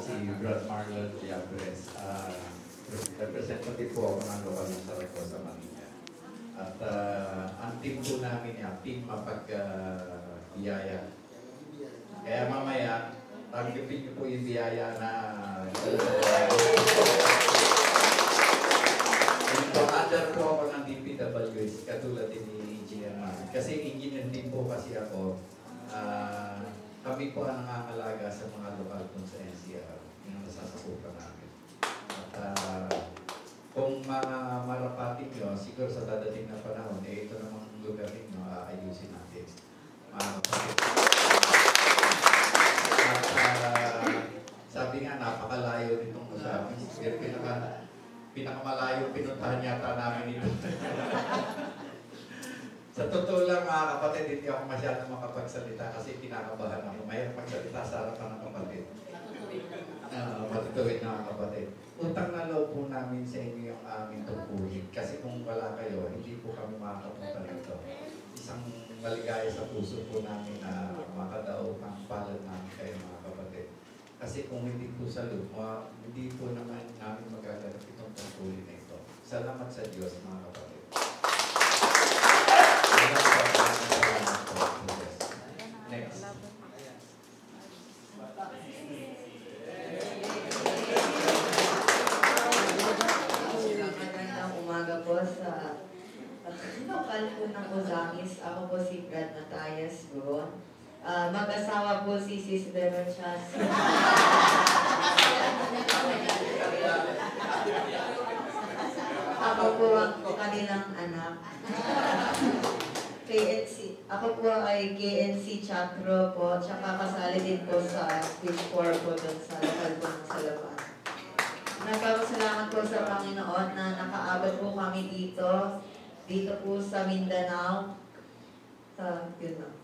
si Brad Marlon Diabres. Representative po ako ng lokal ng Sarako sa Manila. At ang team po namin yan, team mapag-biyaya. Kaya mamaya, tanggapin niyo po yung biyaya na Pang-under po ako ng DPWS, katulad din ni GMR. Kasi engineer din po kasi ako. Kami po ang nangangalaga sa mga lokal kung sa NCR, yung nasasakupan namin. At kung marapatin nyo, siguro sa dadating na panahon, ito namang lugar ninyo, ayusin natin. Sabi nga, napakalayo nitong usapan. Pinakamalayo pinuntahan yata namin ito. Sa totoo lang mga kapatid, hindi ako masyadong makapagsalita kasi kinakabahan ako. Mayroon magsalita sa harapan ng kapatid. Matutuwid na mga kapatid. Utang na loob po namin sa inyo yung aming tungkulin. Kasi kung wala kayo, hindi po kami makakapunta nito. Isang maligaya sa puso po namin na makadaog ang palad namin kayo mga kapatid. Kasi kung hindi po sa loob, hindi po naman namin magaganap itong tungkulin na ito. Salamat sa Diyos mga kapatid. Next. Magandang umaga po sa lokal po ng Ozangis. Ako po si Brad Matayas Buron. Mag-asawa po si Sis Veron Chas. Ako po ang kanilang anak. KNC. Ako po ay KNC Chapro po. Tsaka kasali din po sa Fish 4 po doon sa lokal po ng Salapan. Nagpapasalamat po sa Panginoon na nakaabot po kami dito. Dito po sa Mindanao. Yun lang.